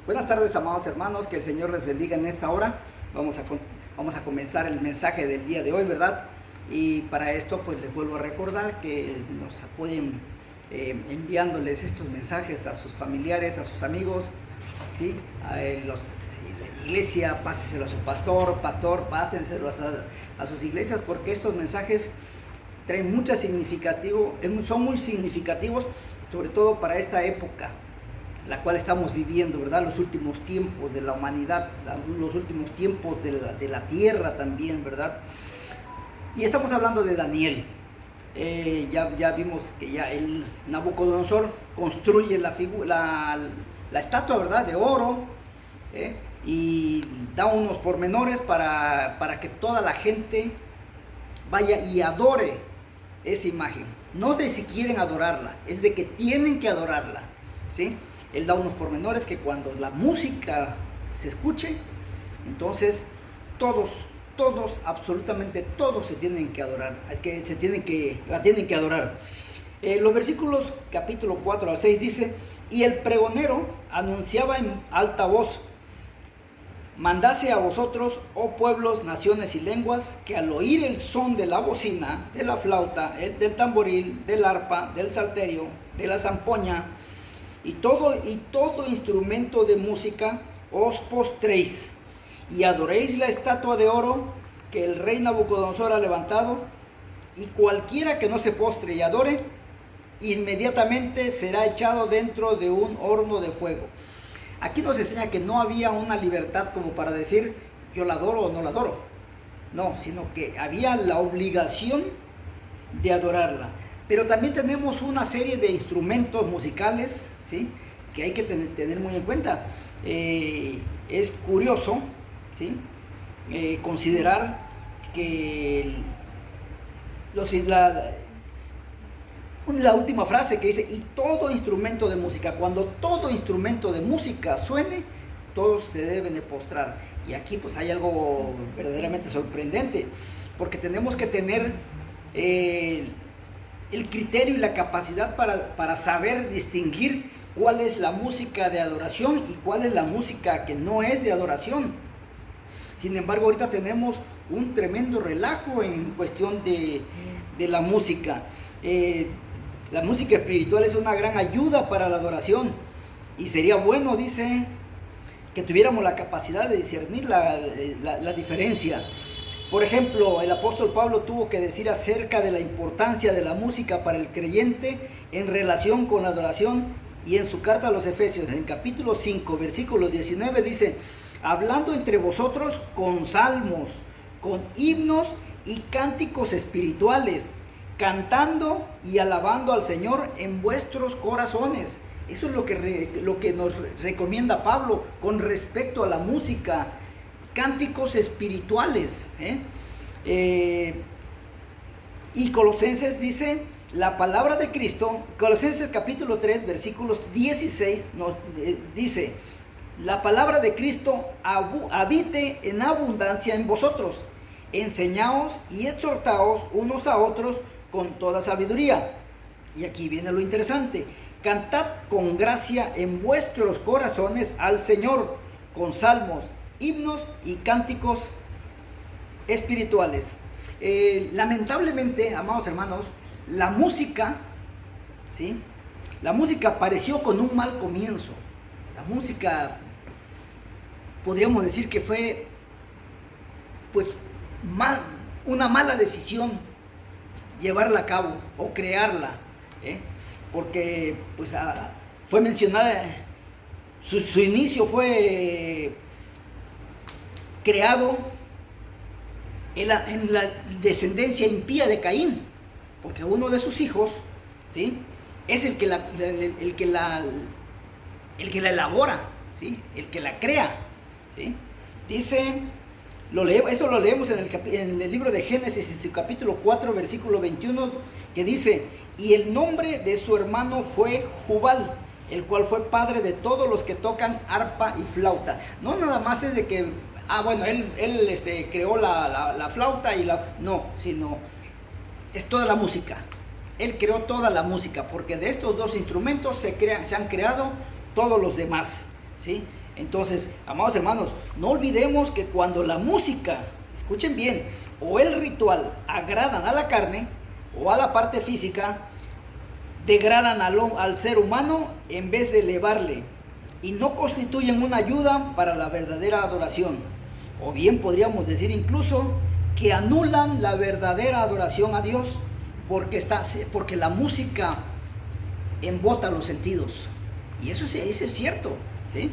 Buenas tardes, amados hermanos, que el Señor les bendiga en esta hora. Vamos a comenzar el mensaje del día de hoy, ¿verdad? Y para esto, pues les vuelvo a recordar que nos apoyen enviándoles estos mensajes a sus familiares, a sus amigos, ¿sí? La iglesia, pásenselo a su pastor, pásenselo a sus iglesias, porque estos mensajes traen son muy significativos, sobre todo para esta época la cual estamos viviendo, ¿verdad? Los últimos tiempos de la humanidad, los últimos tiempos de la tierra también, ¿verdad? Y estamos hablando de Daniel. Ya vimos que ya el Nabucodonosor construye la estatua, ¿verdad? De oro, y da unos pormenores para que toda la gente vaya y adore esa imagen. No de si quieren adorarla, es de que tienen que adorarla, ¿sí? Él da unos pormenores que cuando la música se escuche, entonces todos, absolutamente todos se tienen que adorar, la tienen que adorar. Los versículos capítulo 4 al 6 dice: y el pregonero anunciaba en alta voz: mandase a vosotros, oh pueblos, naciones y lenguas, que al oír el son de la bocina, de la flauta, del tamboril, del arpa, del salterio, de la zampoña, y todo instrumento de música, os postréis y adoréis la estatua de oro que el rey Nabucodonosor ha levantado, y cualquiera que no se postre y adore, inmediatamente será echado dentro de un horno de fuego. Aquí nos enseña que no había una libertad como para decir yo la adoro o no la adoro, no, sino que había la obligación de adorarla. Pero también tenemos una serie de instrumentos musicales, ¿sí?, que hay que tener muy en cuenta. Es curioso, ¿sí?, considerar que la última frase que dice: y todo instrumento de música, cuando todo instrumento de música suene, todos se deben de postrar. Y aquí pues hay algo verdaderamente sorprendente, porque tenemos que tener el criterio y la capacidad para saber distinguir cuál es la música de adoración y cuál es la música que no es de adoración. Sin embargo, ahorita tenemos un tremendo relajo en cuestión de la música. La música espiritual es una gran ayuda para la adoración, y sería bueno, dice, que tuviéramos la capacidad de discernir la diferencia. Por ejemplo, el apóstol Pablo tuvo que decir acerca de la importancia de la música para el creyente en relación con la adoración, y en su carta a los Efesios, en capítulo 5, versículo 19, dice: hablando entre vosotros con salmos, con himnos y cánticos espirituales, cantando y alabando al Señor en vuestros corazones. Eso es lo que nos recomienda Pablo con respecto a la música. Cánticos espirituales, y Colosenses dice: la palabra de Cristo, Colosenses capítulo 3 versículos 16 dice: la palabra de Cristo habite en abundancia en vosotros, enseñaos y exhortaos unos a otros con toda sabiduría. Y aquí viene lo interesante: cantad con gracia en vuestros corazones al Señor, con salmos, himnos y cánticos espirituales. Lamentablemente, amados hermanos, la música, ¿sí?, la música apareció con un mal comienzo. La música, podríamos decir que fue pues una mala decisión llevarla a cabo o crearla, porque pues fue mencionada, su inicio fue creado en la descendencia impía de Caín, porque uno de sus hijos, ¿sí?, es el que la elabora, ¿sí?, el que la crea, ¿sí? Dice, esto lo leemos en el libro de Génesis, en su capítulo 4, versículo 21, que dice: y el nombre de su hermano fue Jubal, el cual fue padre de todos los que tocan arpa y flauta. No nada más es de que él creó la flauta no, sino es toda la música. Él creó toda la música, porque de estos dos instrumentos se han creado todos los demás, ¿sí? Entonces, amados hermanos, no olvidemos que cuando la música, escuchen bien, o el ritual agradan a la carne o a la parte física, degradan al ser humano en vez de elevarle y no constituyen una ayuda para la verdadera adoración. O bien podríamos decir incluso que anulan la verdadera adoración a Dios porque la música embota los sentidos. Y eso es cierto, ¿sí?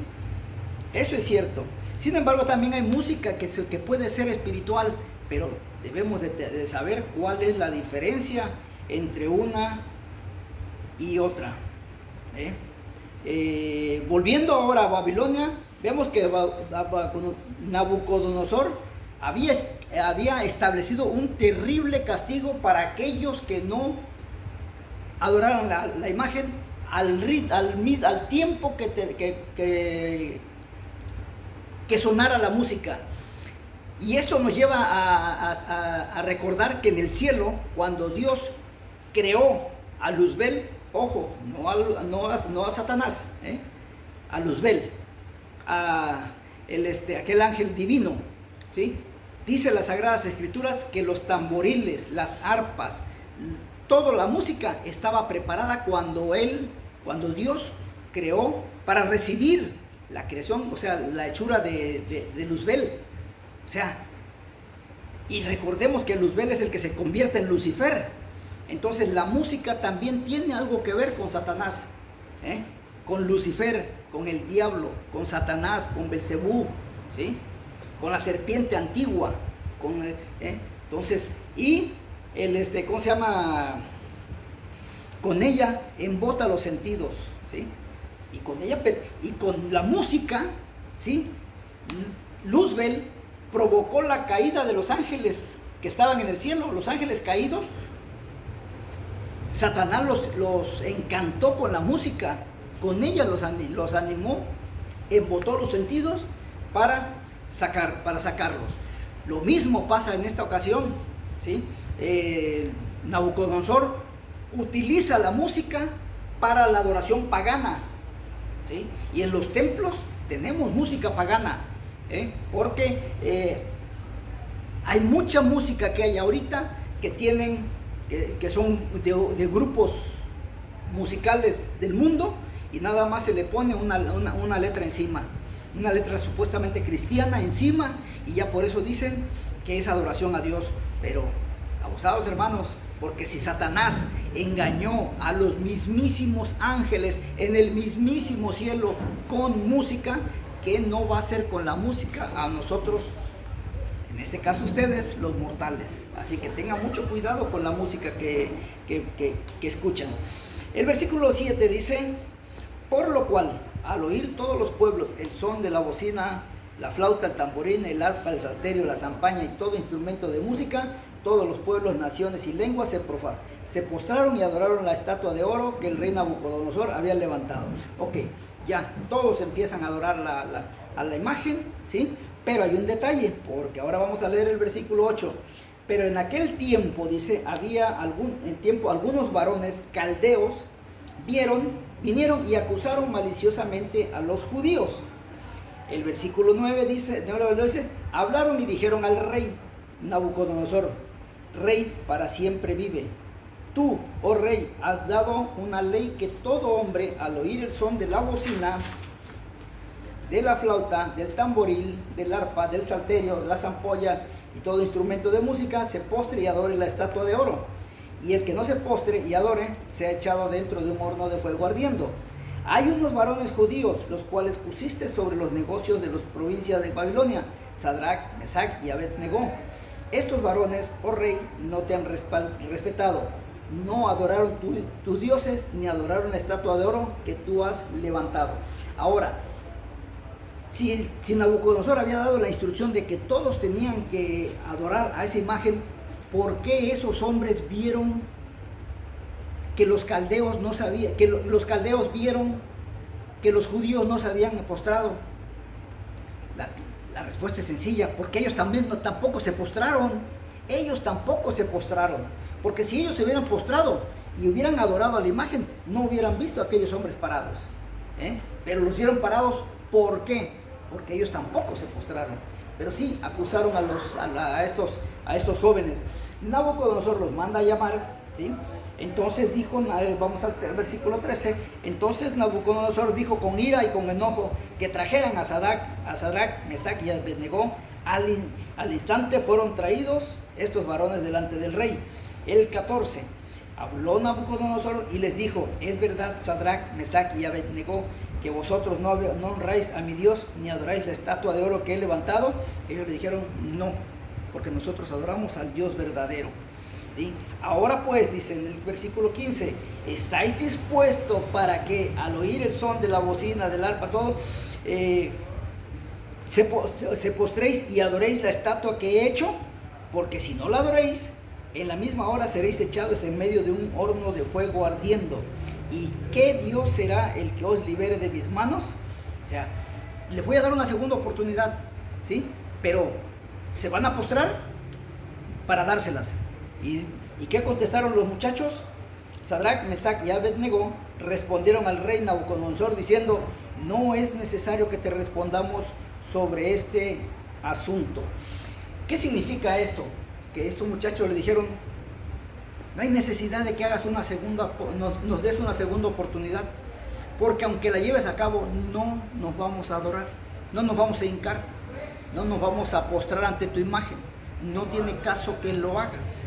Eso es cierto. Sin embargo, también hay música que puede ser espiritual, pero debemos de saber cuál es la diferencia entre una y otra. Volviendo ahora a Babilonia, vemos que Nabucodonosor había establecido un terrible castigo para aquellos que no adoraran la imagen al tiempo que sonara la música. Y esto nos lleva a recordar que en el cielo, cuando Dios creó a Luzbel, ojo, no a Satanás, a Luzbel, aquel ángel divino, ¿sí? Dice las Sagradas Escrituras que los tamboriles, las arpas, toda la música estaba preparada cuando Dios creó para recibir la creación, o sea, la hechura de Luzbel. O sea, y recordemos que Luzbel es el que se convierte en Lucifer. Entonces la música también tiene algo que ver con Satanás, con Lucifer, con el diablo, con Satanás, con Belcebú, ¿sí? Con la serpiente antigua, entonces, y ¿cómo se llama? Con ella embota los sentidos, ¿sí? Y con la música, ¿sí? Luzbel provocó la caída de los ángeles que estaban en el cielo, los ángeles caídos. Satanás los encantó con la música, con ella los animó, embotó los sentidos para sacarlos. Lo mismo pasa en esta ocasión, ¿sí? Nabucodonosor utiliza la música para la adoración pagana, ¿sí? Y en los templos tenemos música pagana, porque hay mucha música que hay ahorita que son de grupos musicales del mundo, y nada más se le pone una letra encima, una letra supuestamente cristiana encima, y ya por eso dicen que es adoración a Dios. Pero abusados hermanos, porque si Satanás engañó a los mismísimos ángeles en el mismísimo cielo con música, ¿qué no va a hacer con la música a nosotros? En este caso ustedes, los mortales. Así que tengan mucho cuidado con la música que escuchan. El versículo 7 dice: por lo cual, al oír todos los pueblos el son de la bocina, la flauta, el tamborín, el arpa, el salterio, la zampaña y todo instrumento de música, todos los pueblos, naciones y lenguas se postraron y adoraron la estatua de oro que el rey Nabucodonosor había levantado. Ok, ya todos empiezan a adorar a la imagen, ¿sí? Pero hay un detalle, porque ahora vamos a leer el versículo 8. Pero en aquel tiempo, dice, algunos varones caldeos vinieron y acusaron maliciosamente a los judíos. El versículo 9 dice, hablaron y dijeron al rey Nabucodonosor: rey para siempre vive. Tú, oh rey, has dado una ley que todo hombre, al oír el son de la bocina, de la flauta, del tamboril, del arpa, del salterio, de la zampolla y todo instrumento de música, se postre y adore la estatua de oro. Y el que no se postre y adore, sea echado dentro de un horno de fuego ardiendo. Hay unos varones judíos, los cuales pusiste sobre los negocios de las provincias de Babilonia, Sadrach, Mesach y Abed-Negó. Estos varones, oh rey, no te han respetado, no adoraron tus dioses, ni adoraron la estatua de oro que tú has levantado. Ahora, si Nabucodonosor había dado la instrucción de que todos tenían que adorar a esa imagen, ¿por qué esos hombres vieron que los caldeos no sabían, que los caldeos vieron que los judíos no se habían postrado? La respuesta es sencilla: porque ellos tampoco se postraron. Ellos tampoco se postraron. Porque si ellos se hubieran postrado y hubieran adorado a la imagen, no hubieran visto a aquellos hombres parados. Pero los vieron parados ¿Por qué? Porque ellos tampoco se postraron, pero sí acusaron a estos jóvenes. Nabucodonosor los manda a llamar, ¿sí? Entonces dijo, vamos al versículo 13, entonces Nabucodonosor dijo con ira y con enojo que trajeran a Sadrach, Mesach y Abednego. Al instante fueron traídos estos varones delante del rey. El 14, habló Nabucodonosor y les dijo, es verdad, Sadrach, Mesach y Abednego, que vosotros no honráis a mi Dios ni adoráis la estatua de oro que he levantado. Ellos le dijeron, no, porque nosotros adoramos al Dios verdadero. ¿Sí? Ahora pues, dice en el versículo 15, ¿estáis dispuestos para que al oír el son de la bocina, del arpa, todo, se postréis y adoréis la estatua que he hecho? Porque si no la adoréis, en la misma hora seréis echados en medio de un horno de fuego ardiendo. ¿Y qué Dios será el que os libere de mis manos? O sea, les voy a dar una segunda oportunidad, ¿sí? Pero se van a postrar para dárselas. ¿Y qué contestaron los muchachos? Sadrach, Mesach y Abednego respondieron al rey Nabucodonosor diciendo, no es necesario que te respondamos sobre este asunto. ¿Qué significa esto? Que estos muchachos le dijeron, no hay necesidad de que hagas nos des una segunda oportunidad, porque aunque la lleves a cabo, no nos vamos a adorar, no nos vamos a hincar, no nos vamos a postrar ante tu imagen, no tiene caso que lo hagas,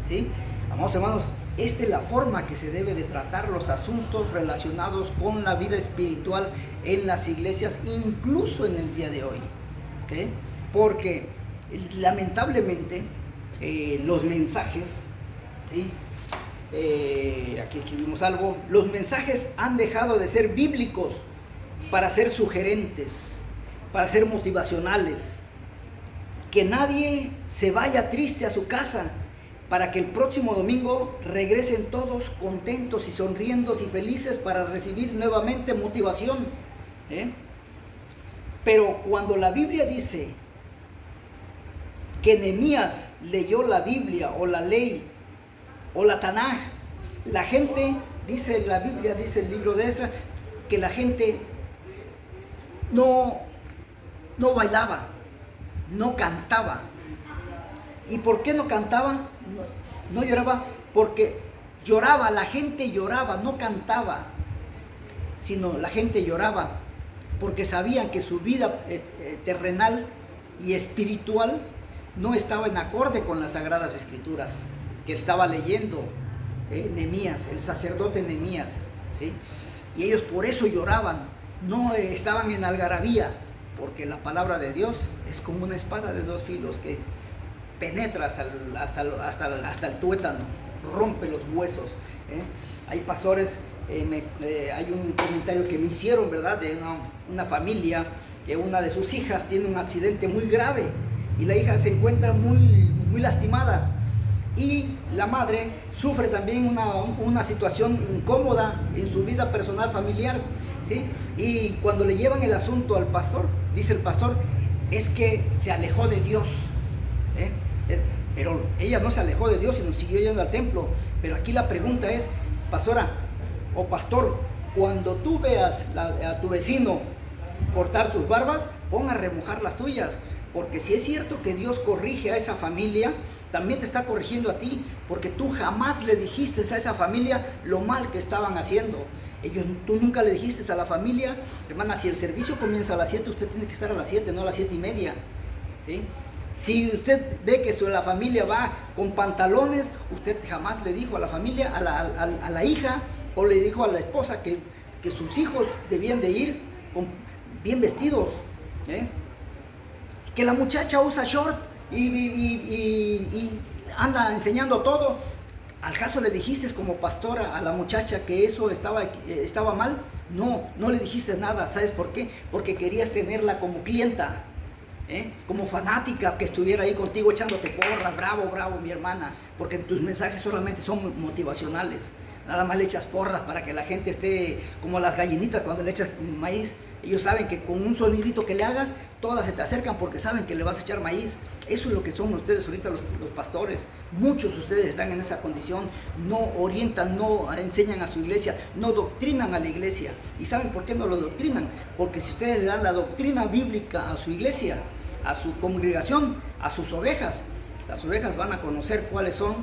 ¿sí? Amados hermanos, esta es la forma que se debe de tratar los asuntos relacionados con la vida espiritual en las iglesias, incluso en el día de hoy, ¿sí? Porque lamentablemente los mensajes, ¿sí? Aquí escribimos algo, los mensajes han dejado de ser bíblicos para ser sugerentes, para ser motivacionales, que nadie se vaya triste a su casa, para que el próximo domingo regresen todos contentos y sonriendo y felices para recibir nuevamente motivación, Pero cuando la Biblia dice que Nehemías leyó la Biblia o la ley o la Tanaj, la gente, dice la Biblia, dice el libro de Esdras, que la gente no bailaba, no cantaba. ¿Y por qué no cantaba? No lloraba, porque lloraba, la gente lloraba, no cantaba, sino la gente lloraba porque sabían que su vida terrenal y espiritual no estaba en acorde con las Sagradas Escrituras que estaba leyendo Nehemías, el sacerdote Nehemías, ¿sí? Y ellos por eso lloraban, no estaban en algarabía, porque la palabra de Dios es como una espada de dos filos que penetra hasta el tuétano, rompe los huesos. Hay pastores, hay un comentario que me hicieron, ¿verdad? De una familia que una de sus hijas tiene un accidente muy grave y la hija se encuentra muy lastimada y la madre sufre también una situación incómoda en su vida personal familiar, ¿sí? Y cuando le llevan el asunto al pastor, dice el pastor, es que se alejó de Dios, pero ella no se alejó de Dios, sino siguió yendo al templo. Pero aquí la pregunta es, pastora o pastor, cuando tú veas a tu vecino cortar sus barbas, pon a remojar las tuyas, porque si es cierto que Dios corrige a esa familia, también te está corrigiendo a ti, porque tú jamás le dijiste a esa familia lo mal que estaban haciendo. Tú nunca le dijiste a la familia, hermana, si el servicio comienza a las 7, usted tiene que estar a las 7, no a las 7:30, ¿sí? Si usted ve que la familia va con pantalones, usted jamás le dijo a la familia, a la hija, o le dijo a la esposa que sus hijos debían de ir bien vestidos, que la muchacha usa short y anda enseñando todo. ¿Al caso le dijiste como pastora a la muchacha que eso estaba mal? No le dijiste nada. ¿Sabes por qué? Porque querías tenerla como clienta, como fanática, que estuviera ahí contigo echándote porras, bravo mi hermana, porque tus mensajes solamente son motivacionales. nada más le echas porras para que la gente esté como las gallinitas cuando le echas maíz. Ellos saben que con un sonidito que le hagas, todas se te acercan porque saben que le vas a echar maíz. Eso es lo que son ustedes ahorita los pastores. Muchos de ustedes están en esa condición, no orientan, no enseñan a su iglesia, no doctrinan a la iglesia. ¿Y saben por qué no lo doctrinan? Porque si ustedes le dan la doctrina bíblica a su iglesia, a su congregación, a sus ovejas, las ovejas van a conocer cuáles son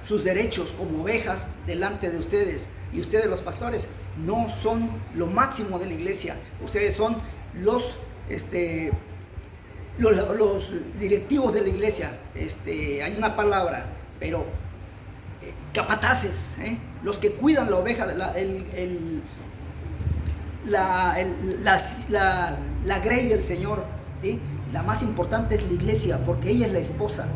sus derechos como ovejas delante de ustedes. Y ustedes los pastores no son lo máximo de la iglesia, ustedes son los directivos de la iglesia. Hay una palabra, pero capataces, los que cuidan la oveja, la grey del Señor, ¿sí? La más importante es la iglesia, porque ella es la esposa.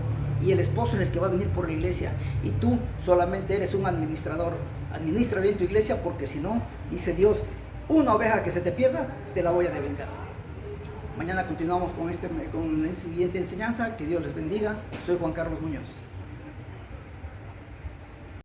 Y el esposo es el que va a venir por la iglesia. Y tú solamente eres un administrador. Administra bien tu iglesia, porque si no, dice Dios, una oveja que se te pierda, te la voy a devengar. Mañana continuamos con la siguiente enseñanza. Que Dios les bendiga. Soy Juan Carlos Muñoz.